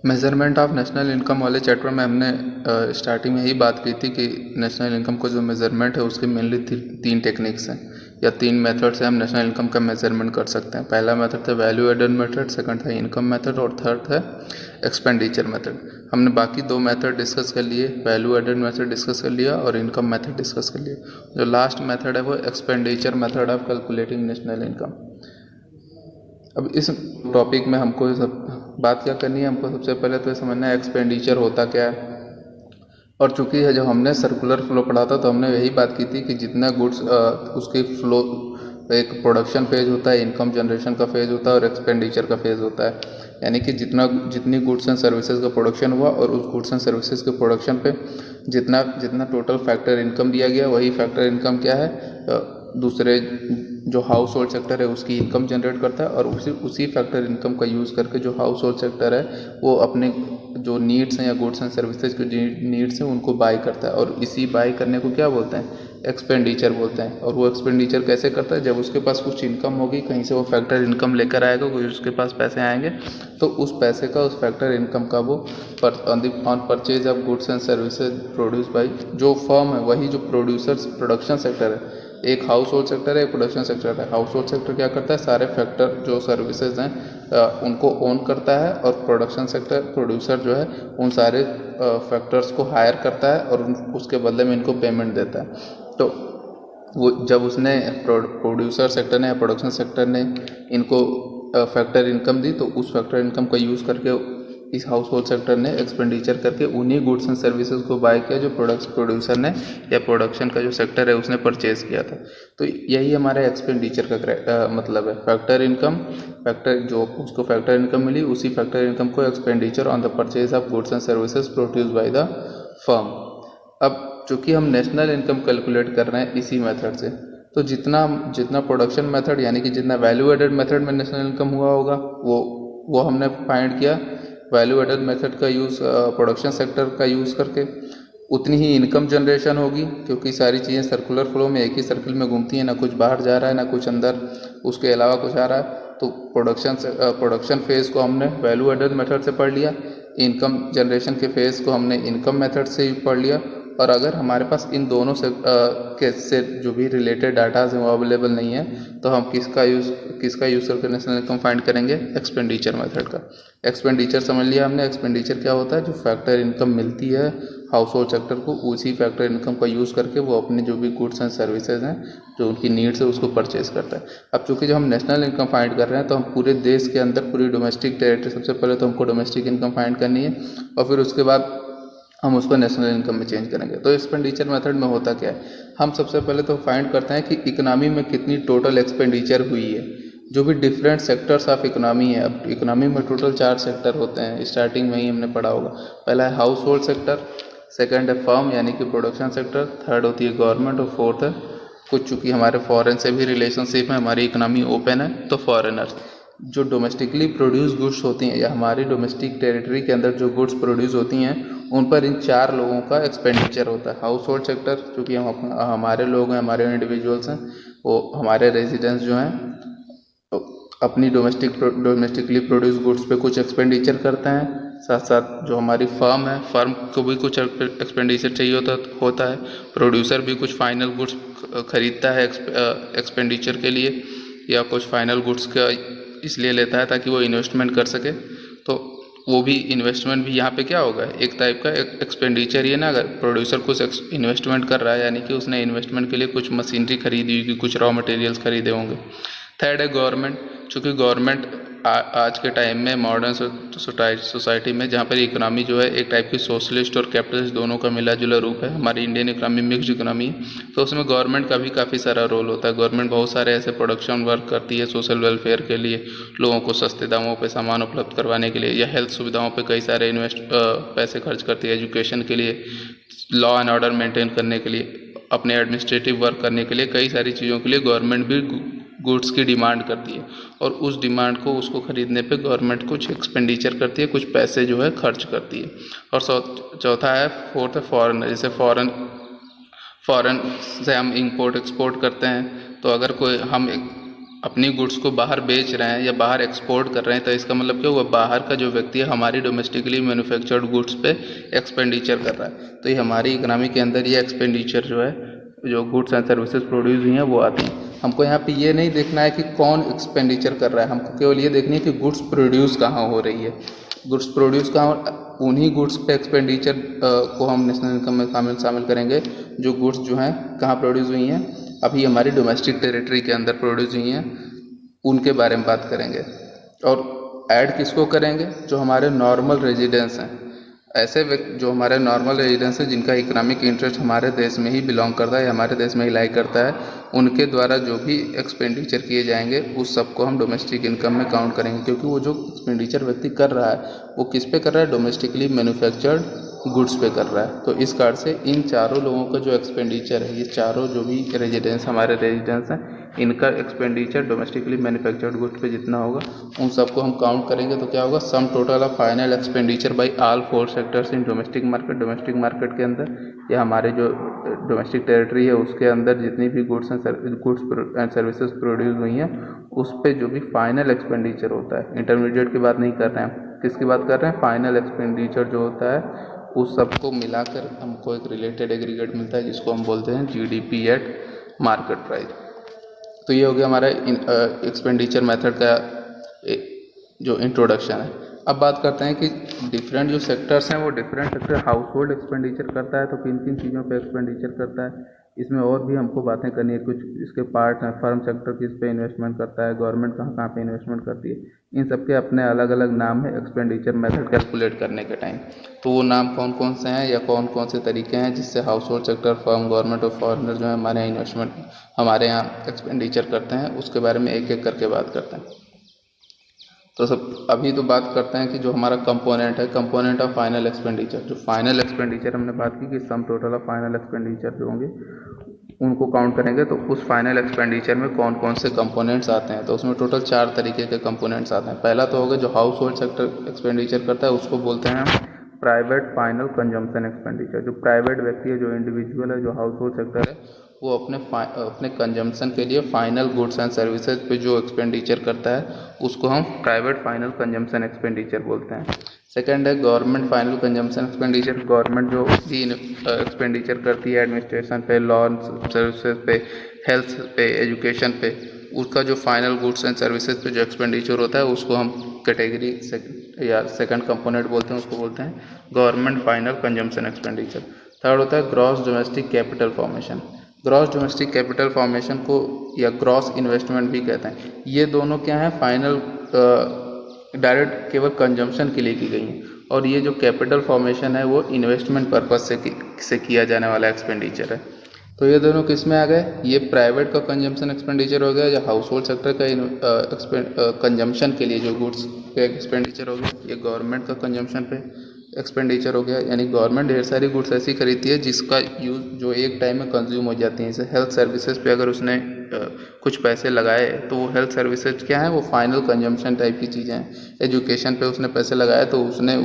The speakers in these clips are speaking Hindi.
मेज़रमेंट ऑफ नेशनल इनकम वाले चैप्टर में हमने स्टार्टिंग में यही बात की थी कि नेशनल इनकम को जो मेज़रमेंट है उसके मेनली तीन टेक्निक्स हैं या तीन मेथड से हम नेशनल इनकम का मेज़रमेंट कर सकते हैं। पहला मेथड था वैल्यू एडेड मेथड, सेकंड था इनकम मेथड और थर्ड था एक्सपेंडिचर मेथड। हमने बाकी दो मेथड डिस्कस कर लिए, वैल्यू एडेड मेथड डिस्कस कर लिया और इनकम मेथड डिस्कस कर लिया। जो लास्ट मेथड है वो expenditure method of calculating national income. अब इस टॉपिक में हमको सब बात क्या करनी है, हमको सबसे पहले तो ये समझना है एक्सपेंडिचर होता क्या है। और चूंकि है जब हमने सर्कुलर फ्लो पढ़ा था तो हमने यही बात की थी कि जितना गुड्स उसकी फ्लो, एक प्रोडक्शन फेज होता है, इनकम जनरेशन का फेज होता है और एक्सपेंडिचर का फेज होता है। यानी कि जितनी गुड्स एंड सर्विसेज का प्रोडक्शन हुआ और उस गुड्स एंड सर्विसेज के प्रोडक्शन पे जितना जितना टोटल फैक्टर इनकम दिया गया वही फैक्टर इनकम क्या है, दूसरे जो हाउस होल्ड सेक्टर है उसकी इनकम जनरेट करता है और उसी फैक्टर इनकम का यूज़ करके जो हाउस होल्ड सेक्टर है वो अपने जो नीड्स हैं या गुड्स एंड सर्विसेज के जो नीड्स हैं उनको बाई करता है और इसी बाई करने को क्या बोलते हैं, एक्सपेंडिचर बोलते हैं। और वो एक्सपेंडिचर कैसे करता है, जब उसके पास कुछ इनकम होगी, कहीं से वो फैक्टर इनकम लेकर आएगा, कोई उसके पास पैसे आएंगे तो उस पैसे का, उस फैक्टर इनकम का वो on purchase of goods and services produce by जो फर्म है, वही जो प्रोड्यूसर्स प्रोडक्शन सेक्टर है, एक हाउस होल्ड सेक्टर है, एक प्रोडक्शन सेक्टर है। हाउस होल्ड सेक्टर क्या करता है, सारे फैक्टर जो सर्विसेज हैं उनको ओन करता है और प्रोडक्शन सेक्टर प्रोड्यूसर जो है उन सारे फैक्टर्स को हायर करता है और उसके बदले में इनको पेमेंट देता है। तो वो जब उसने प्रोड्यूसर सेक्टर ने या प्रोडक्शन सेक्टर ने इनको फैक्टर इनकम दी तो उस फैक्टर इनकम का यूज़ करके इस हाउस होल्ड सेक्टर ने एक्सपेंडिचर करके उन्हीं गुड्स एंड सर्विसेज को बाय किया जो प्रोड्यूसर ने या प्रोडक्शन का जो सेक्टर है उसने परचेज किया था। तो यही हमारे एक्सपेंडिचर का मतलब है, फैक्टर इनकम, फैक्टर जो उसको फैक्टर इनकम मिली उसी फैक्टर इनकम को expenditure on the purchase of goods and services produce by the firm. अब चूँकि हम नेशनल इनकम कैलकुलेट कर रहे हैं इसी मेथड से, तो जितना जितना प्रोडक्शन मेथड यानी कि जितना वैल्यू एडेड मेथड में नेशनल इनकम हुआ होगा वो हमने फाइंड किया वैल्यू एडेड मेथड का यूज़ प्रोडक्शन सेक्टर का यूज़ करके, उतनी ही इनकम जनरेशन होगी क्योंकि सारी चीज़ें सर्कुलर फ्लो में एक ही सर्कल में घूमती हैं, ना कुछ बाहर जा रहा है ना कुछ अंदर उसके अलावा कुछ आ रहा है। तो प्रोडक्शन फेज़ को हमने वैल्यू एडेड मेथड से पढ़ लिया, इनकम जनरेशन के फेज़ को हमने इनकम मेथड से पढ़ लिया। और अगर हमारे पास इन दोनों से जो भी रिलेटेड डाटाज हैं वो अवेलेबल नहीं है तो हम किसका यूज़ करके नेशनल इनकम फाइंड करेंगे, एक्सपेंडिचर मेथड का। एक्सपेंडिचर समझ लिया हमने, एक्सपेंडिचर क्या होता है, जो फैक्टर इनकम मिलती है हाउस होल्ड सेक्टर को उसी फैक्टर इनकम का यूज़ करके वो अपने जो भी गुड्स एंड सर्विसेज हैं जो उनकी नीड्स है उसको परचेज करता है। अब चूँकि जब हम नेशनल इनकम फाइंड कर रहे हैं तो हम पूरे देश के अंदर पूरी डोमेस्टिक टेरिटरी, सबसे पहले तो हमको डोमेस्टिक इनकम फाइंड करनी है और फिर उसके बाद हम उसको नेशनल इनकम में चेंज करेंगे। तो एक्सपेंडिचर मेथड में होता क्या है, हम सबसे पहले तो फाइंड करते हैं कि इकोनॉमी में कितनी टोटल एक्सपेंडिचर हुई है, जो भी डिफरेंट सेक्टर्स ऑफ इकोनॉमी है। अब इकोनॉमी में टोटल 4 सेक्टर होते हैं, स्टार्टिंग में ही हमने पढ़ा होगा। पहला है हाउस होल्ड सेक्टर, सेकंड है फर्म यानी कि प्रोडक्शन सेक्टर, थर्ड होती है गवर्नमेंट और फोर्थ है कुछ, चूँकि हमारे फॉरेन से भी रिलेशनशिप है, हमारी इकोनॉमी ओपन है तो फॉरेनर्स। जो डोमेस्टिकली प्रोड्यूस गुड्स होती हैं या हमारी डोमेस्टिक टेरिटरी के अंदर जो गुड्स प्रोड्यूस होती हैं उन पर इन 4 लोगों का एक्सपेंडिचर होता है। हाउस होल्ड सेक्टर, चूँकि हमारे लोग हैं, हमारे इंडिविजुअल्स हैं, वो हमारे रेजिडेंट्स जो हैं तो अपनी डोमेस्टिकली प्रोड्यूस गुड्स पे कुछ एक्सपेंडिचर करते हैं। साथ साथ जो हमारी फर्म है, फर्म को भी कुछ एक्सपेंडिचर चाहिए होता है। प्रोड्यूसर भी कुछ फाइनल गुड्स खरीदता है एक्सपेंडिचर के लिए या कुछ फाइनल गुड्स का इसलिए लेता है ताकि वो इन्वेस्टमेंट कर सके। तो वो भी इन्वेस्टमेंट भी यहाँ पे क्या होगा, एक टाइप का एक्सपेंडिचर ही है ना। अगर प्रोड्यूसर कुछ इन्वेस्टमेंट कर रहा है यानी कि उसने इन्वेस्टमेंट के लिए कुछ मशीनरी खरीदी होगी, कुछ रॉ मटेरियल्स खरीदे होंगे। थर्ड है गवर्नमेंट, चूँकि गवर्नमेंट आज के टाइम में मॉडर्न सोसाइटी में जहाँ पर इकोनॉमी जो है एक टाइप की सोशलिस्ट और कैपिटलिस्ट दोनों का मिला जुला रूप है, हमारी इंडियन इकोनॉमी मिक्स्ड इकोनॉमी है, तो उसमें गवर्नमेंट का भी काफ़ी सारा रोल होता है। गवर्नमेंट बहुत सारे ऐसे प्रोडक्शन वर्क करती है सोशल वेलफेयर के लिए, लोगों को सस्ते दामों पर सामान उपलब्ध करवाने के लिए, या हेल्थ सुविधाओं पर कई सारे पैसे खर्च करती है, एजुकेशन के लिए, लॉ एंड ऑर्डर मेंटेन करने के लिए, अपने एडमिनिस्ट्रेटिव वर्क करने के लिए, कई सारी चीज़ों के लिए गवर्नमेंट भी गुड्स की डिमांड करती है और उस डिमांड को उसको खरीदने पे गवर्नमेंट कुछ एक्सपेंडिचर करती है, कुछ पैसे जो है खर्च करती है। और चौथा है, फोर्थ है फॉरेन। जैसे फॉरेन से हम इंपोर्ट एक्सपोर्ट करते हैं, तो अगर कोई अपनी गुड्स को बाहर बेच रहे हैं या बाहर एक्सपोर्ट कर रहे हैं, तो इसका मतलब क्या हुआ, बाहर का जो व्यक्ति है हमारी डोमेस्टिकली मैन्युफैक्चर्ड गुड्स पे एक्सपेंडिचर कर रहा है। तो ये हमारी इकोनॉमी के अंदर ये एक्सपेंडिचर जो है, जो गुड्स एंड सर्विसेज प्रोड्यूस हुई हैं वो आती हैं। हमको यहाँ पे ये नहीं देखना है कि कौन एक्सपेंडिचर कर रहा है, हमको केवल ये देखनी है कि गुड्स प्रोड्यूस कहाँ हो रही है। गुड्स प्रोड्यूस कहाँ, उन्हीं गुड्स पे एक्सपेंडिचर को हम नेशनल इनकम में शामिल करेंगे जो गुड्स जो हैं कहाँ प्रोड्यूस हुई हैं, अभी हमारी डोमेस्टिक टेरिटरी के अंदर प्रोड्यूस हुई हैं, उनके बारे में बात करेंगे। और ऐड किसको करेंगे, जो हमारे नॉर्मल रेजिडेंस हैं, ऐसे व्यक्ति जो हमारे नॉर्मल रेजिडेंस है जिनका इकोनॉमिक इंटरेस्ट हमारे देश में ही बिलोंग करता है, हमारे देश में ही लाई करता है, उनके द्वारा जो भी एक्सपेंडिचर किए जाएंगे उस सबको हम डोमेस्टिक इनकम में काउंट करेंगे। क्योंकि वो जो एक्सपेंडिचर व्यक्ति कर रहा है वो किस पे कर रहा है, डोमेस्टिकली मैन्युफैक्चर्ड गुड्स पे कर रहा है। तो इस कार्ड से इन चारों लोगों का जो एक्सपेंडिचर है, ये चारों जो भी रेजिडेंस हमारे रेजिडेंस हैं, इनका एक्सपेंडिचर डोमेस्टिकली मैन्युफैक्चर्ड गुड्स पे जितना होगा उन सबको हम काउंट करेंगे। तो क्या होगा, sum total of final expenditure bye all 4 sectors in domestic market. Domestic market के अंदर या हमारे जो डोमेस्टिक टेरिटरी है उसके अंदर जितनी भी गुड्स एंड सर्विसेज प्रोड्यूस हुई हैं उस पर जो भी फाइनल एक्सपेंडिचर होता है, इंटरमीडिएट की बात नहीं कर रहे हैं, किसकी बात कर रहे हैं, फाइनल एक्सपेंडिचर जो होता है उस सबको मिलाकर हमको एक रिलेटेड एग्रीगेट मिलता है जिसको हम बोलते हैं जीडीपी एट मार्केट प्राइस। तो ये हो गया हमारा एक्सपेंडिचर मेथड का जो इंट्रोडक्शन है। अब बात करते हैं कि डिफरेंट जो सेक्टर्स हैं वो different sector house hold expenditure करता है तो किन किन चीज़ों पे एक्सपेंडिचर करता है, इसमें और भी हमको बातें करनी है। कुछ इसके पार्ट हैं, फर्म सेक्टर किस पे इन्वेस्टमेंट करता है, गवर्नमेंट कहाँ कहाँ पे इन्वेस्टमेंट करती है, इन सब के अपने अलग अलग नाम है एक्सपेंडिचर मेथड कैलकुलेट करने के टाइम। तो वो नाम कौन कौन से हैं या कौन कौन से तरीके हैं जिससे house hold sector, firm, government और फॉरेनर जो है हमारे यहाँ इन्वेस्टमेंट हमारे यहाँ एक्सपेंडिचर करते हैं, उसके बारे में एक एक करके बात करते हैं। तो सब अभी तो बात करते हैं कि जो हमारा कंपोनेंट है, कंपोनेंट ऑफ फाइनल एक्सपेंडिचर। जो फाइनल एक्सपेंडिचर हमने बात की कि sum total of final expenditure जो होंगे उनको काउंट करेंगे। तो उस फाइनल एक्सपेंडिचर में कौन कौन से कंपोनेंट्स आते हैं, तो उसमें टोटल 4 तरीके के कंपोनेंट्स आते हैं। पहला तो होगा जो हाउस होल्ड सेक्टर एक्सपेंडिचर करता है उसको बोलते हैं प्राइवेट फाइनल कंजम्पशन एक्सपेंडिचर। जो प्राइवेट व्यक्ति है, जो इंडिविजुअल है, जो हाउस होल्ड सेक्टर है, वो अपने कंजम्पशन के लिए फाइनल गुड्स एंड सर्विसेज पे जो एक्सपेंडिचर करता है उसको हम प्राइवेट फाइनल कंजम्पशन एक्सपेंडिचर बोलते हैं। सेकंड है government final consumption expenditure. Government जो भी एक्सपेंडिचर करती है एडमिनिस्ट्रेशन पे, लॉ सर्विसेज पे, हेल्थ पे, एजुकेशन पे, उसका जो फाइनल गुड्स एंड सर्विसेज पे जो एक्सपेंडिचर होता है उसको हम कैटेगरी या सेकंड कंपोनेंट बोलते हैं, उसको बोलते हैं government final consumption expenditure. Third होता है gross domestic capital formation. Gross domestic capital formation को या ग्रॉस इन्वेस्टमेंट भी कहते हैं। ये दोनों क्या है, फाइनल डायरेक्ट केवल कंजम्पशन के लिए की गई हैं, और ये जो कैपिटल फॉर्मेशन है वो इन्वेस्टमेंट पर्पज से किया जाने वाला एक्सपेंडिचर है। तो ये दोनों किस में आ गए, ये प्राइवेट का कंजम्पशन एक्सपेंडिचर हो गया, या हाउस होल्ड सेक्टर का कंजम्पशन के लिए जो गुड्स पे एक्सपेंडिचर हो गया, ये गवर्नमेंट का कंजम्पशन पे एक्सपेंडिचर हो गया। यानी गवर्नमेंट ढेर सारी गुड्स ऐसी खरीदती है जिसका यूज़ जो एक टाइम में कंज्यूम हो जाती हैं। जैसे हेल्थ सर्विसेज पे अगर उसने कुछ पैसे लगाए तो वो हेल्थ सर्विसेज क्या है, वो फाइनल कंजम्पशन टाइप की चीज़ें हैं। एजुकेशन पे उसने पैसे लगाए तो उसने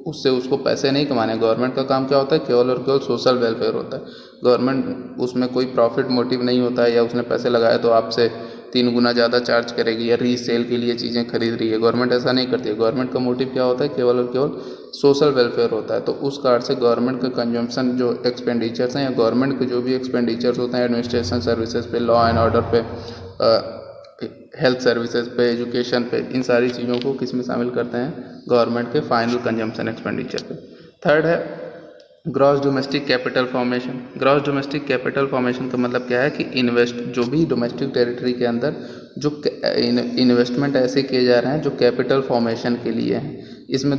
उससे उसको पैसे नहीं कमाने। गवर्नमेंट का काम क्या होता है, केवल और केवल सोशल वेलफेयर होता है। गवर्नमेंट उसमें कोई प्रॉफिट मोटिव नहीं होता है, या उसने पैसे लगाए तो आपसे 3 गुना ज़्यादा चार्ज करेगी या रीसेल के लिए चीज़ें खरीद रही है। गवर्नमेंट ऐसा नहीं करती है। गवर्नमेंट का मोटिव क्या होता है, केवल और केवल सोशल वेलफेयर होता है। तो उस कार्ड से गवर्नमेंट का कंजम्पशन जो एक्सपेंडिचर्स हैं या गवर्नमेंट के जो भी एक्सपेंडिचर्स होते हैं एडमिनिस्ट्रेशन सर्विसेज पे, लॉ एंड ऑर्डर पे, हेल्थ सर्विसेज पे, एजुकेशन पे, इन सारी चीज़ों को किस में शामिल करते हैं, गवर्नमेंट के फाइनल कंजम्पशन एक्सपेंडिचर पे। थर्ड है gross domestic capital formation. Gross domestic capital formation का मतलब क्या है कि जो भी डोमेस्टिक टेरिटरी के अंदर जो इन्वेस्टमेंट ऐसे किए जा रहे हैं जो कैपिटल फॉर्मेशन के लिए हैं, इसमें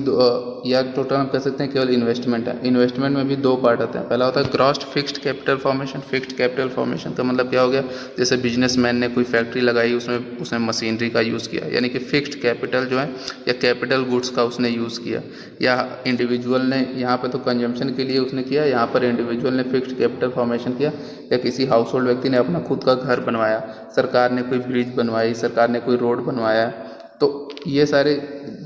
या टोटल हम कह सकते हैं केवल इन्वेस्टमेंट है। इन्वेस्टमेंट में भी 2 पार्ट आते हैं। पहला होता है gross fixed capital formation. Fixed capital formation का मतलब क्या हो गया, जैसे बिजनेसमैन ने कोई फैक्ट्री लगाई, उसमें उसने मशीनरी का यूज़ किया, यानी कि फिक्स्ड कैपिटल जो है या कैपिटल गुड्स का उसने यूज़ किया। या इंडिविजुअल ने यहाँ पे तो कंजम्पशन के लिए उसने किया, यहाँ पर इंडिविजुअल ने फिक्स्ड कैपिटल फॉर्मेशन किया, या किसी हाउस होल्ड व्यक्ति ने अपना खुद का घर बनवाया, सरकार ने कोई ब्रिज बनवाई, सरकार ने कोई रोड बनवाया। तो ये सारे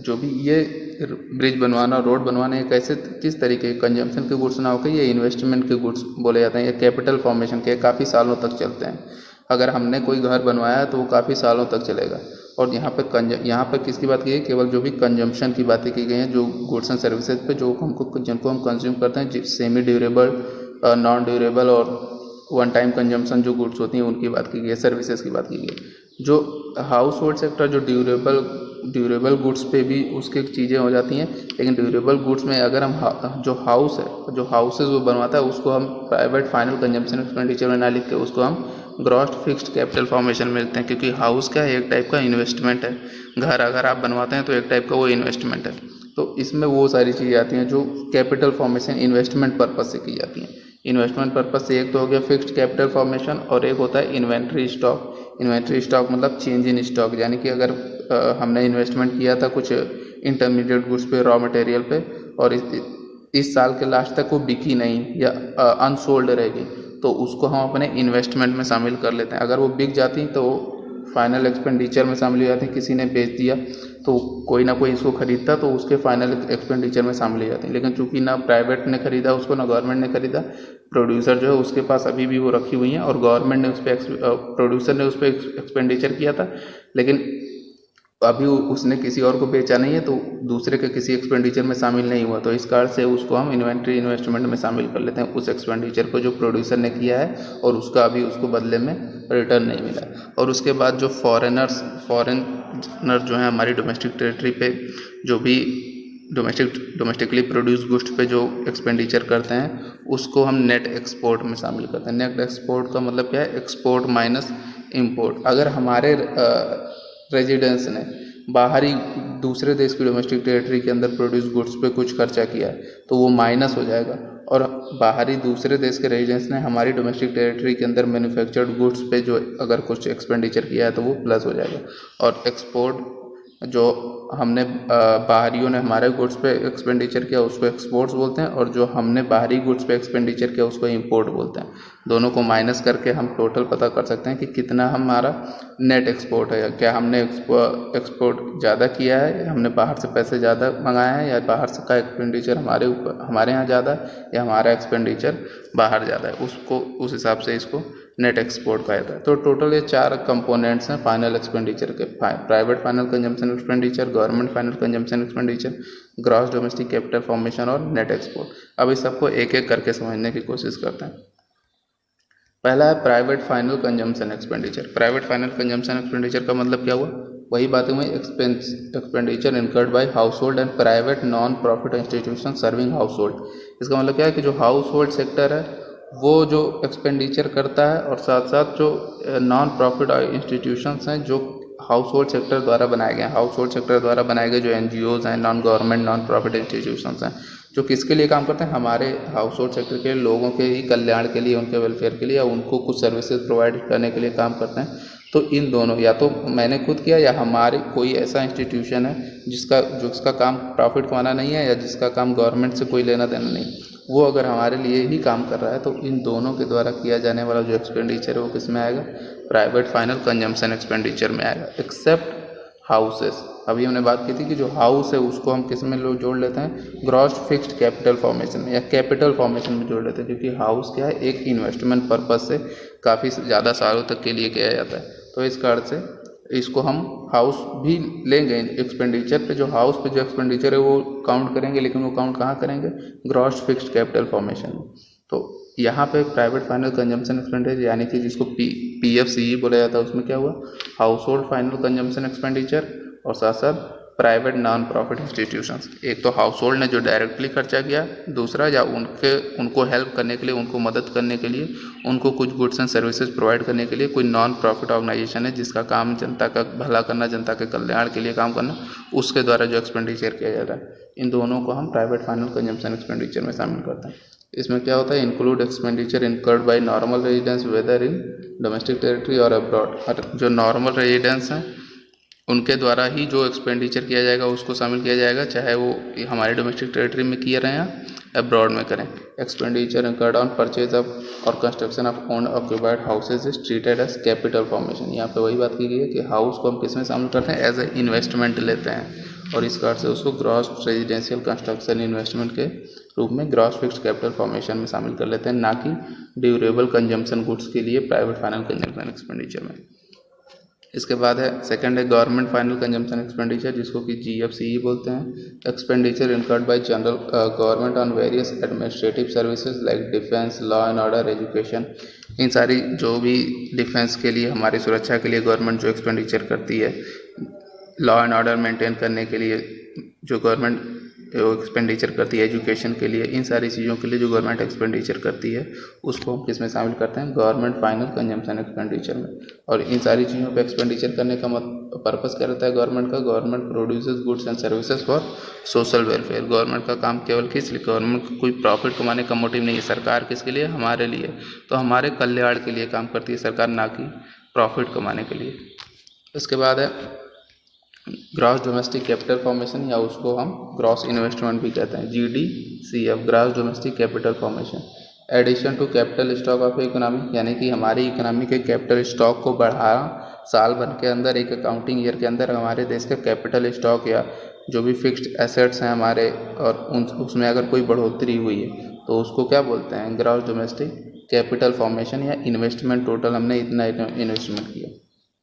जो भी ये ब्रिज बनवाना, रोड बनवाना, ये कैसे किस तरीके के कंजम्पशन के गुड्स ना होकर ये इन्वेस्टमेंट के गुड्स बोले जाते हैं, ये कैपिटल फॉर्मेशन के काफ़ी सालों तक चलते हैं। अगर हमने कोई घर बनवाया है तो वो काफ़ी सालों तक चलेगा। और यहाँ पे किसकी बात की है, केवल जो भी कंजम्पशन की बातें की गई हैं, जो गुड्स एंड सर्विसेज पे जिनको हम कंज्यूम करते हैं, सेमी ड्यूरेबल, नॉन ड्यूरेबल और वन टाइम कंजम्पशन जो गुड्स होती हैं उनकी बात की गई है, सर्विसेज की बात की गई है। जो हाउस होल्ड सेक्टर, जो ड्यूरेबल गुड्स पे भी उसकी चीज़ें हो जाती हैं, लेकिन ड्यूरेबल गुड्स में अगर हम जो हाउसेज वो बनवाता है उसको हम प्राइवेट फाइनल कंजम्पशन एक्सपेंडिचर में ना लिख के उसको हम ग्रॉस फिक्स्ड कैपिटल फॉर्मेशन में लिखते हैं, क्योंकि हाउस क्या है, एक टाइप का इन्वेस्टमेंट है। घर अगर आप बनवाते हैं तो एक टाइप का वो इन्वेस्टमेंट है। तो इसमें वो सारी चीज़ें आती हैं जो कैपिटल फॉर्मेशन इन्वेस्टमेंट पर्पज़ से की जाती हैं। इन्वेस्टमेंट पर्पज़ से एक तो हो गया फिक्स्ड कैपिटल फॉर्मेशन, और एक होता है इन्वेंट्री स्टॉक। इन्वेंट्री स्टॉक मतलब चेंज इन स्टॉक, यानी कि अगर हमने इन्वेस्टमेंट किया था कुछ इंटरमीडिएट गुड्स पे, रॉ मटेरियल पे, और इस साल के लास्ट तक वो बिकी नहीं या अनसोल्ड रहेगी, तो उसको हम अपने इन्वेस्टमेंट में शामिल कर लेते हैं। अगर वो बिक जाती तो फाइनल एक्सपेंडिचर में शामिल हो जाती, किसी ने बेच दिया तो कोई ना कोई इसको खरीदता तो उसके फाइनल एक्सपेंडिचर में शामिल हो जाती है। लेकिन चूंकि ना प्राइवेट ने खरीदा उसको, ना गवर्नमेंट ने खरीदा, प्रोड्यूसर जो है उसके पास अभी भी वो रखी हुई हैं, और गवर्नमेंट ने उस पर प्रोड्यूसर ने उस पर एक्सपेंडिचर किया था, लेकिन अभी उसने किसी और को बेचा नहीं है, तो दूसरे के किसी एक्सपेंडिचर में शामिल नहीं हुआ, तो इस कारण से उसको हम इन्वेंट्री इन्वेस्टमेंट में शामिल कर लेते हैं, उस एक्सपेंडिचर को जो प्रोड्यूसर ने किया है और उसका अभी उसको बदले में रिटर्न नहीं मिला। और उसके बाद जो फॉरेनर जो हैं हमारी डोमेस्टिक टेरिटरी पे जो भी डोमेस्टिकली प्रोड्यूस गुड्स पे जो एक्सपेंडिचर करते हैं उसको हम नेट एक्सपोर्ट में शामिल करते हैं। नेट एक्सपोर्ट का मतलब क्या है, एक्सपोर्ट माइनस इम्पोर्ट। अगर हमारे रेजिडेंस ने बाहरी दूसरे देश की डोमेस्टिक टेरिटरी के अंदर प्रोड्यूस गुड्स पे कुछ खर्चा किया है तो वो माइनस हो जाएगा, और बाहरी दूसरे देश के रेजिडेंस ने हमारी डोमेस्टिक टेरिटरी के अंदर मैन्युफैक्चर्ड गुड्स पे जो अगर कुछ एक्सपेंडिचर किया है तो वो प्लस हो जाएगा। और एक्सपोर्ट जो हमने बाहरियों ने हमारे गुड्स पे एक्सपेंडिचर किया उसको एक्सपोर्ट्स बोलते हैं, और जो हमने बाहरी गुड्स पे एक्सपेंडिचर किया उसको इंपोर्ट बोलते हैं। दोनों को माइनस करके हम टोटल पता कर सकते हैं कि कितना हमारा नेट एक्सपोर्ट है, क्या हमने एक्सपोर्ट ज़्यादा किया है, हमने बाहर से पैसे ज़्यादा मंगाए हैं, या बाहर से का एक्सपेंडिचर हमारे यहाँ ज़्यादा है, या हमारा एक्सपेंडिचर बाहर ज़्यादा है, उसको उस हिसाब से इसको नेट एक्सपोर्ट कहा जाता है। तो टोटल ये 4 कंपोनेंट्स हैं फाइनल एक्सपेंडिचर के, private final consumption expenditure, government final consumption expenditure, gross domestic capital formation और नेट एक्सपोर्ट। अब इस सबको एक एक करके समझने की कोशिश करते हैं। पहला है private final consumption expenditure. Private final consumption expenditure का मतलब क्या हुआ, वही बातें हुई, expenditure incurred bye house hold and private non profit institution serving house hold. इसका मतलब क्या है कि जो हाउस होल्ड सेक्टर है वो जो एक्सपेंडिचर करता है, और साथ साथ जो नॉन प्रॉफिट इंस्टीट्यूशंस हैं जो हाउस होल्ड सेक्टर द्वारा बनाए गए हैं, हाउस होल्ड सेक्टर द्वारा बनाए गए जो NGOs हैं, non government non profit institutions हैं, जो किसके लिए काम करते हैं, हमारे हाउस होल्ड सेक्टर के लोगों के ही कल्याण के लिए, उनके वेलफेयर के लिए, या उनको कुछ सर्विसेज प्रोवाइड करने के लिए काम करते हैं। तो इन दोनों, या तो मैंने खुद किया या हमारे कोई ऐसा इंस्टीट्यूशन है जिसका काम प्रॉफिट कमाना नहीं है, या जिसका काम गवर्नमेंट से कोई लेना देना नहीं, वो अगर हमारे लिए ही काम कर रहा है तो इन दोनों के द्वारा किया जाने वाला जो एक्सपेंडिचर है वो किस में आएगा, प्राइवेट फाइनल कंजम्पशन एक्सपेंडिचर में आएगा, एक्सेप्ट हाउसेस। अभी हमने बात की थी कि जो हाउस है उसको हम किस में लोग जोड़ लेते हैं, ग्रॉस फिक्स्ड कैपिटल फॉर्मेशन में या कैपिटल फॉर्मेशन में जोड़ लेते हैं, क्योंकि हाउस क्या है, एक इन्वेस्टमेंट पर्पज से काफ़ी ज़्यादा सालों तक के लिए किया जाता है। तो इस कारण से इसको हम हाउस भी लेंगे एक्सपेंडिचर पे, जो हाउस पे जो एक्सपेंडिचर है वो काउंट करेंगे, लेकिन वो काउंट कहाँ करेंगे, ग्रॉस फिक्स्ड कैपिटल फॉर्मेशन में। तो यहाँ पे प्राइवेट फाइनल कंजम्पशन एक्सपेंडिचर यानी कि जिसको PFCE बोला जाता है, उसमें क्या हुआ, house hold final consumption expenditure और साथ साथ प्राइवेट नॉन प्रॉफिट इंस्टीट्यूशंस। एक तो हाउस होल्ड ने जो डायरेक्टली खर्चा किया, दूसरा या उनको हेल्प करने के लिए, उनको मदद करने के लिए, उनको कुछ गुड्स एंड सर्विसेज प्रोवाइड करने के लिए कोई नॉन प्रॉफिट ऑर्गेनाइजेशन है जिसका काम जनता का भला करना, जनता के कल्याण के लिए काम करना, उसके द्वारा जो एक्सपेंडिचर किया जाता है, इन दोनों को हम प्राइवेट फाइनल कंजम्पशन एक्सपेंडिचर में शामिल करते हैं। इसमें क्या होता है, include expenditure incurred by normal residents whether in domestic territory और अब्रॉड। जो नॉर्मल रेजिडेंस हैं उनके द्वारा ही जो एक्सपेंडिचर किया जाएगा उसको शामिल किया जाएगा, चाहे वो हमारे डोमेस्टिक टेरिटरी में किए रहें या अब्रॉड में करें। Expenditure incurred on purchase of और construction of own occupied houses is treated as capital formation. यहाँ पे वही बात की गई है कि हाउस को हम किस में शामिल करते हैं, एज ए इन्वेस्टमेंट लेते हैं, और इस कारण से उसको ग्रॉस रेजिडेंशियल कंस्ट्रक्शन इन्वेस्टमेंट के रूप में ग्रॉस फिक्स्ड कैपिटल फॉर्मेशन में शामिल कर लेते हैं, ना कि ड्यूरेबल कंजम्पशन गुड्स के लिए प्राइवेट फाइनल कंजम्पशन एक्सपेंडिचर में। इसके बाद है सेकंड है गवर्नमेंट फाइनल कंजम्पशन एक्सपेंडिचर, जिसको कि GFCE बोलते हैं। Expenditure incurred by general government on various administrative services like defence, law and order, education. इन सारी जो भी डिफेंस के लिए, हमारी सुरक्षा के लिए गवर्नमेंट जो एक्सपेंडिचर करती है, लॉ एंड ऑर्डर मेंटेन करने के लिए जो गवर्नमेंट एक्सपेंडिचर करती है, एजुकेशन के लिए, इन सारी चीज़ों के लिए जो गवर्नमेंट एक्सपेंडिचर करती है उसको हम किस में शामिल करते हैं, गवर्नमेंट फाइनल कंजम्पशन एक्सपेंडिचर में। और इन सारी चीज़ों पे एक्सपेंडिचर करने का पर्पस क्या रहता है गवर्नमेंट का, government produces goods and services for social welfare. Government का काम केवल किस लिए, गवर्नमेंट को कोई प्रॉफिट कमाने का मोटिव नहीं है, सरकार किसके लिए, हमारे लिए, तो हमारे कल्याण के लिए काम करती है सरकार, ना कि प्रॉफिट कमाने के लिए। इसके बाद है ग्रॉस डोमेस्टिक कैपिटल फॉर्मेशन, या उसको हम ग्रॉस इन्वेस्टमेंट भी कहते हैं, GDCF, gross domestic capital formation. Addition to capital stock of economy, यानी कि हमारी इकोनॉमी के कैपिटल स्टॉक को बढ़ाना, साल भर के अंदर, एक अकाउंटिंग ईयर के अंदर हमारे देश का कैपिटल स्टॉक या जो भी फिक्स्ड एसेट्स हैं हमारे, और उसमें अगर कोई बढ़ोतरी हुई है तो उसको क्या बोलते हैं, ग्रॉस डोमेस्टिक कैपिटल फॉर्मेशन या इन्वेस्टमेंट। टोटल हमने इतना इन्वेस्टमेंट किया।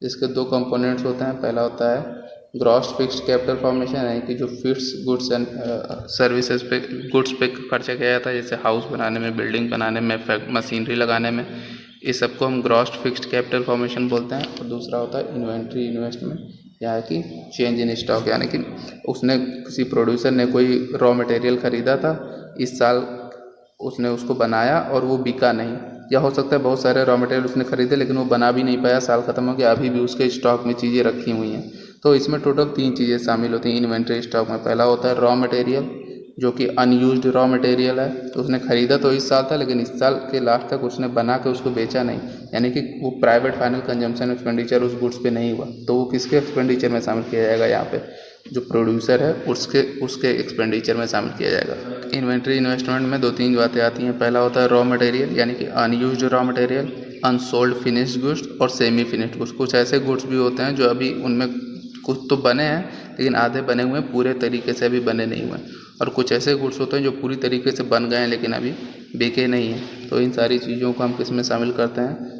इसके दो कंपोनेंट्स होते हैं। पहला होता है ग्रॉस फिक्स्ड कैपिटल फॉर्मेशन, यानी कि जो फिक्स गुड्स एंड सर्विसेज पे, गुड्स पे खर्चा किया जाता है, जैसे हाउस बनाने में, बिल्डिंग बनाने में, मशीनरी लगाने में, इस सबको हम ग्रॉस फिक्स्ड कैपिटल फॉर्मेशन बोलते हैं। और दूसरा होता है इन्वेंट्री इन्वेस्टमेंट, यानी कि चेंज इन स्टॉक, यानी कि उसने, किसी प्रोड्यूसर ने कोई रॉ मटेरियल ख़रीदा था, इस साल उसने उसको बनाया और वो बिका नहीं, या हो सकता है बहुत सारे रॉ मटेरियल उसने खरीदे लेकिन वो बना भी नहीं पाया, साल ख़त्म हो गया, अभी भी उसके स्टॉक में चीज़ें रखी हुई हैं। तो इसमें टोटल 3 चीज़ें शामिल होती हैं इन्वेंट्री स्टॉक में। पहला होता है रॉ मटेरियल, जो कि अनयूज्ड रॉ मटेरियल है, उसने ख़रीदा तो इस साल था लेकिन इस साल के लास्ट तक उसने बना के उसको बेचा नहीं, यानी कि वो प्राइवेट फाइनल कंजम्पशन एक्सपेंडिचर उस गुड्स पे नहीं हुआ, तो वो किसके एक्सपेंडिचर में शामिल किया जाएगा, यहाँ पे जो प्रोड्यूसर है उसके एक्सपेंडिचर में शामिल किया जाएगा। इन्वेंट्री इन्वेस्टमेंट में 2-3 बातें आती हैं। पहला होता है रॉ मटेरियल, यानी कि unused raw material, unsold finished goods और सेमी फिनिश्ड गुड्स। कुछ ऐसे गुड्स भी होते हैं जो अभी उनमें कुछ तो बने हैं लेकिन आधे बने हुए हैं, पूरे तरीके से अभी बने नहीं हुए हैं, और कुछ ऐसे गुड्स होते हैं जो पूरी तरीके से बन गए हैं लेकिन अभी बिके नहीं हैं। तो इन सारी चीज़ों को हम किस में शामिल करते हैं,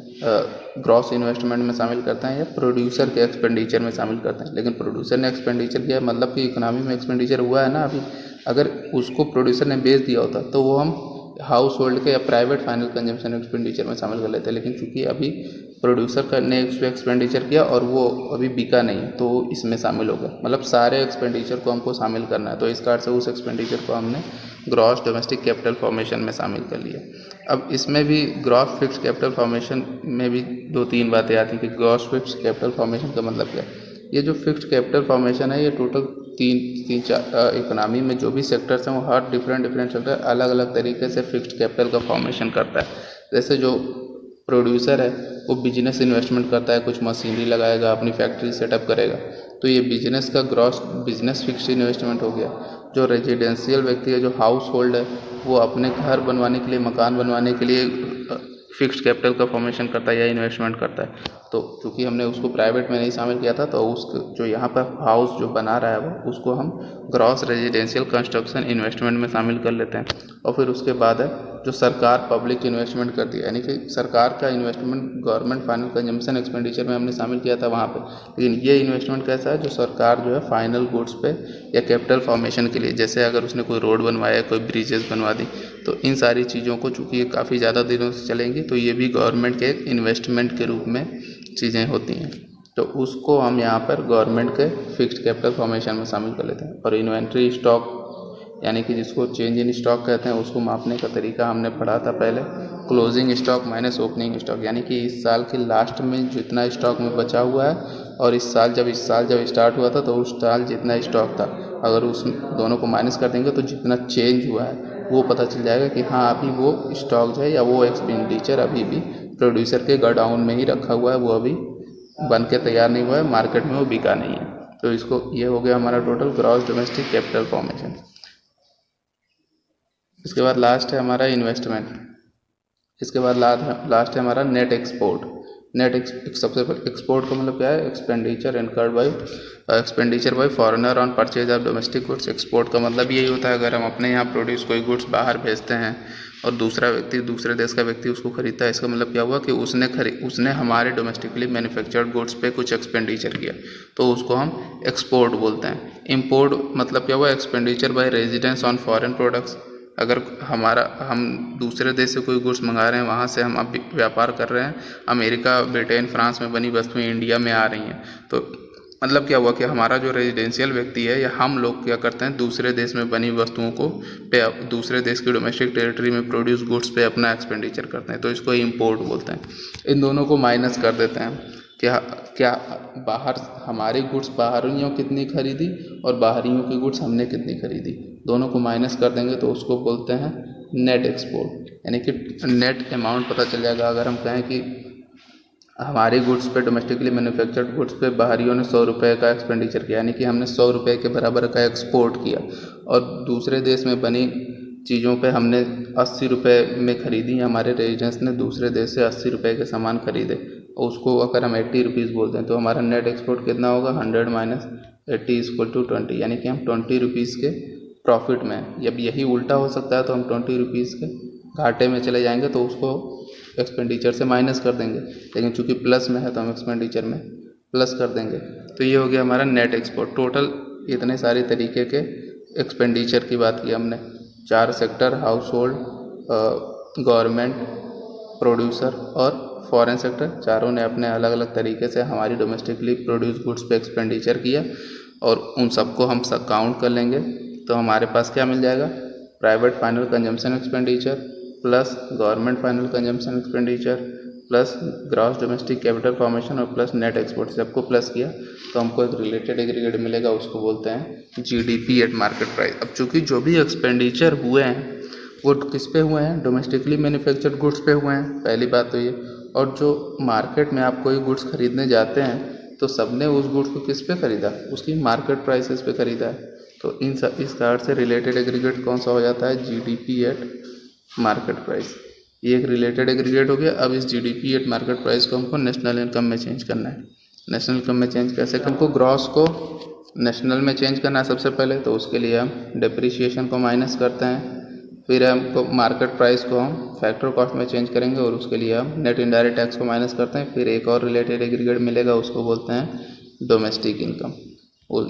ग्रॉस इन्वेस्टमेंट में शामिल करते हैं, या प्रोड्यूसर के एक्सपेंडिचर में शामिल करते हैं। लेकिन प्रोड्यूसर ने एक्सपेंडिचर किया, मतलब कि इकोनॉमी में एक्सपेंडिचर हुआ है ना अभी, अगर उसको प्रोड्यूसर ने बेच दिया होता तो वो हम हाउस होल्ड के या प्राइवेट फाइनल कंजम्पशन एक्सपेंडिचर में शामिल कर लेते हैं। लेकिन चूंकि अभी प्रोड्यूसर ने एक्सपेंडिचर किया और वो अभी बिका नहीं, तो इसमें शामिल हो गया, मतलब सारे एक्सपेंडिचर को हमको शामिल करना है, तो इस कार्ड से उस एक्सपेंडिचर को हमने ग्रॉस डोमेस्टिक कैपिटल फॉर्मेशन में शामिल कर लिया। अब इसमें भी ग्रॉस फिक्स्ड कैपिटल फॉर्मेशन में भी 2-3 बातें आती हैं कि ग्रॉस फिक्स्ड कैपिटल फॉर्मेशन का मतलब क्या है। ये जो फिक्स्ड कैपिटल फॉर्मेशन है, ये टोटल 3-4 इकोनॉमी में जो भी सेक्टर्स हैं, वो हर डिफरेंट सेक्टर अलग अलग तरीके से फिक्स्ड कैपिटल का फॉर्मेशन करता है। जैसे जो प्रोड्यूसर है वो बिजनेस इन्वेस्टमेंट करता है, कुछ मशीनरी लगाएगा, अपनी फैक्ट्री सेटअप करेगा, तो ये बिजनेस का ग्रॉस बिजनेस फिक्स्ड इन्वेस्टमेंट हो गया। जो रेजिडेंशियल व्यक्ति है, जो हाउस होल्ड है, वो अपने घर बनवाने के लिए, मकान बनवाने के लिए फिक्स्ड कैपिटल का फॉर्मेशन करता है या इन्वेस्टमेंट करता है। तो क्योंकि हमने उसको प्राइवेट में नहीं शामिल किया था, तो उसको जो यहाँ पर हाउस जो बना रहा है वो, उसको हम ग्रॉस रेजिडेंशियल कंस्ट्रक्शन इन्वेस्टमेंट में शामिल कर लेते हैं। और फिर उसके बाद है जो सरकार पब्लिक इन्वेस्टमेंट करती है, यानी कि सरकार का investment government final consumption expenditure में हमने शामिल किया था वहाँ पे। लेकिन ये इन्वेस्टमेंट कैसा है, जो सरकार जो है फाइनल गुड्स पे या कैपिटल फॉर्मेशन के लिए, जैसे अगर उसने कोई रोड बनवाया, कोई ब्रिजेस बनवा दी, तो इन सारी चीज़ों को चूँकि ये काफ़ी ज़्यादा दिनों से चलेंगी, तो ये भी गवर्नमेंट के इन्वेस्टमेंट के रूप में चीज़ें होती हैं, तो उसको हम यहाँ पर गवर्नमेंट के फिक्स्ड कैपिटल फॉर्मेशन में शामिल कर लेते हैं। और इन्वेंट्री स्टॉक, यानी कि जिसको चेंज इन स्टॉक कहते हैं, उसको मापने का तरीका हमने पढ़ा था पहले, closing stock minus opening stock, यानी कि इस साल के लास्ट में जितना स्टॉक में बचा हुआ है और इस साल जब स्टार्ट हुआ था तो उस साल जितना स्टॉक था, अगर उस दोनों को माइनस कर देंगे तो जितना चेंज हुआ है वो पता चल जाएगा कि हाँ अभी वो स्टॉक जो है या वो एक्सपेंडिचर अभी भी प्रोड्यूसर के गोडाउन में ही रखा हुआ है, वो अभी बन के तैयार नहीं हुआ है, मार्केट में वो बिका नहीं है। तो इसको, ये हो गया हमारा total gross domestic capital formation. इसके बाद लास्ट है हमारा इन्वेस्टमेंट। इसके बाद लास्ट है हमारा नेट एक्सपोर्ट। सबसे पहले एक्सपोर्ट का मतलब क्या है, expenditure bye foreigner on purchase of domestic goods. Export का मतलब यही होता है, अगर हम अपने यहाँ प्रोड्यूस कोई गुड्स बाहर भेजते हैं और दूसरे देश का व्यक्ति उसको खरीदता है, इसका मतलब क्या हुआ कि उसने हमारे डोमेस्टिकली मैन्युफैक्चर्ड गुड्स पे कुछ एक्सपेंडिचर किया, तो उसको हम एक्सपोर्ट बोलते हैं। इम्पोर्ट मतलब क्या हुआ, expenditure bye residence on foreign products. अगर हम दूसरे देश से कोई गुड्स मंगा रहे हैं, वहाँ से हम अब व्यापार कर रहे हैं, अमेरिका, ब्रिटेन, फ्रांस में बनी वस्तुएं इंडिया में आ रही हैं, तो मतलब क्या हुआ कि हमारा जो रेजिडेंशियल व्यक्ति है या हम लोग क्या करते हैं, दूसरे देश में बनी वस्तुओं को दूसरे देश की डोमेस्टिक टेरिटरी में प्रोड्यूस गुड्स पे अपना एक्सपेंडिचर करते हैं, तो इसको इम्पोर्ट बोलते हैं। इन दोनों को माइनस कर देते हैं। क्या बाहर हमारी गुड्स बाहरियों कितनी खरीदी और बाहरियों की गुड्स हमने कितनी खरीदी, दोनों को माइनस कर देंगे तो उसको बोलते हैं नेट एक्सपोर्ट, यानी कि नेट अमाउंट पता चल जाएगा। अगर हम कहें कि हमारी गुड्स पे, डोमेस्टिकली मैन्युफैक्चर्ड गुड्स पे बाहरियों ने 100 रुपये का एक्सपेंडिचर किया, यानी कि हमने 100 रुपये के बराबर का एक्सपोर्ट किया, और दूसरे देश में बनी चीज़ों पे हमने 80 रुपये में खरीदी, हमारे रेजिडेंस ने दूसरे देश से 80 रुपये के सामान खरीदे, उसको अगर हम 80 रुपीज़ बोलते हैं, तो हमारा नेट एक्सपोर्ट कितना होगा, 100 माइनस 80 इक्वल टू 20, यानी कि हम 20 रुपीज़ के प्रॉफिट में। जब यही उल्टा हो सकता है तो हम 20 रुपीज़ के घाटे में चले जाएंगे, तो उसको एक्सपेंडिचर से माइनस कर देंगे, लेकिन चूंकि प्लस में है तो हम एक्सपेंडिचर में प्लस कर देंगे। तो ये हो गया हमारा नेट एक्सपोर्ट। टोटल इतने सारे तरीके के एक्सपेंडिचर की बात की हमने, 4 sector, house hold, government, producer और फॉरेन सेक्टर, चारों ने अपने अलग अलग तरीके से हमारी डोमेस्टिकली प्रोड्यूस गुड्स पे एक्सपेंडिचर किया, और उन सबको हम सब काउंट कर लेंगे तो हमारे पास क्या मिल जाएगा, private final consumption expenditure plus government final consumption expenditure plus gross domestic capital formation और प्लस नेट एक्सपोर्ट, सबको प्लस किया तो हमको एक रिलेटेड एग्रीगेट मिलेगा, उसको बोलते हैं जीडीपी एट मार्केट प्राइस। अब चूँकि जो भी एक्सपेंडिचर हुए हैं वो किस पे हुए हैं, डोमेस्टिकली मैन्युफैक्चर्ड गुड्स पे हुए हैं, पहली बात तो ये। और जो मार्केट में आप कोई गुड्स खरीदने जाते हैं तो सबने उस गुड्स को किस पे ख़रीदा, उसकी मार्केट प्राइसेस पे ख़रीदा है, तो इस कार्ड से रिलेटेड एग्रीगेट कौन सा हो जाता है, जीडीपी एट मार्केट प्राइस। ये एक रिलेटेड एग्रीगेट हो गया। अब इस जीडीपी एट मार्केट प्राइस को हमको नेशनल इनकम में चेंज करना है। नेशनल इनकम में चेंज कैसे, हमको ग्रॉस को नेशनल में चेंज करना है सबसे पहले, तो उसके लिए हम डिप्रिसिएशन को माइनस करते हैं, फिर हमको मार्केट प्राइस को हम फैक्टर कॉस्ट में चेंज करेंगे, और उसके लिए हम नेट इनडायरेक्ट टैक्स को माइनस करते हैं, फिर एक और रिलेटेड एग्रीगेट मिलेगा, उसको बोलते हैं डोमेस्टिक इनकम,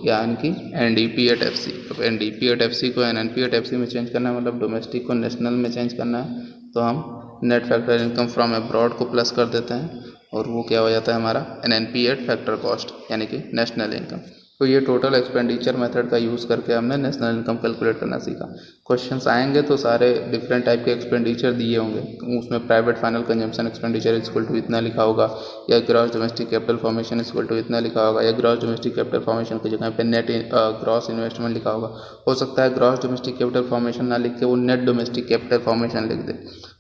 यानी कि एनडीपी एट एफसी। अब एनडीपी एट एफसी को एनएनपी एट एफसी में चेंज करना है, मतलब डोमेस्टिक को नेशनल में चेंज करना है, तो हम net factor income from abroad को प्लस कर देते हैं, और वो क्या हो जाता है हमारा एनएनपी एट फैक्टर कॉस्ट, यानी कि नेशनल इनकम। तो ये टोटल एक्सपेंडिचर मेथड का यूज़ करके हमने नेशनल इनकम कैलकुलेट करना सीखा। क्वेश्चंस आएंगे तो सारे डिफरेंट टाइप के एक्सपेंडिचर दिए होंगे, उसमें private final consumption expenditure equal to इतना लिखा होगा, या gross domestic capital formation equal to इतना लिखा होगा, या ग्रॉस डोमेस्टिक कैपिटल फॉर्मेशन की जगह पे नेट ग्रॉस इन्वेस्टमेंट लिखा होगा। हो सकता है ग्रॉस डोमेस्टिक कैपिटल फॉर्मेशन ना लिख के वो नेट डोमेस्टिक कैपिटल फॉर्मेशन लिख दे,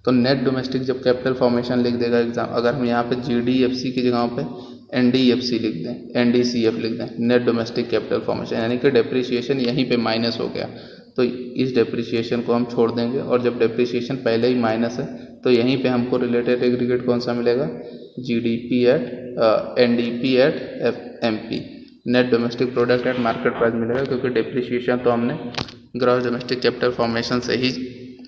तो नेट डोमेस्टिक जब कैपिटल फॉर्मेशन लिख देगा एग्जाम, अगर हम यहाँ पे जीडीएफसी की जगह पे एनडीएफसी लिख दें, एनडीसीएफ लिख दें, नेट डोमेस्टिक कैपिटल फॉर्मेशन, यानी कि डेप्रिसिएशन यहीं पे माइनस हो गया, तो इस डेप्रिसिएशन को हम छोड़ देंगे, और जब डेप्रिसिएशन पहले ही माइनस है तो यहीं पे हमको रिलेटेड एग्रीगेट कौन सा मिलेगा, GDP at NDP at MP, net domestic product at market price मिलेगा, क्योंकि डेप्रिसिएशन तो हमने ग्रॉस डोमेस्टिक कैपिटल फॉर्मेशन से ही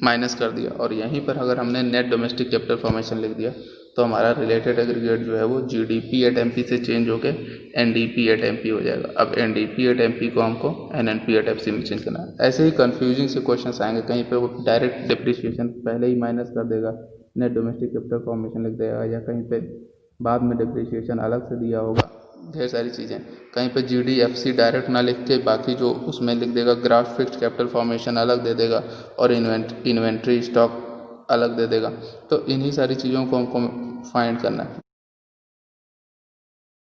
माइनस कर दिया, और यहीं पर अगर हमने नेट डोमेस्टिक कैपिटल फॉर्मेशन लिख दिया तो हमारा रिलेटेड एग्रीगेट जो है वो जीडीपी एट एमपी से चेंज होकर एनडीपी एट एमपी हो जाएगा। अब एनडीपी एट एमपी को हमको एनएनपी एट एफसी में चेंज करना है। ऐसे ही कंफ्यूजिंग से क्वेश्चंस आएंगे, कहीं पे वो डायरेक्ट डिप्रिसिएशन पहले ही माइनस कर देगा, नेट डोमेस्टिक कैपिटल फॉर्मेशन लिख देगा, या कहीं पे बाद में डिप्रिसिएशन अलग से दिया होगा, ढेर सारी चीज़ें। कहीं पे जीडीएफसी डायरेक्ट ना लिख के बाकी जो उसमें लिख देगा, ग्रॉस फिक्स्ड कैपिटल फॉर्मेशन अलग दे देगा, और इन्वेंट्री स्टॉक अलग दे देगा, तो इन्हीं सारी चीज़ों को हमको फाइंड करना है।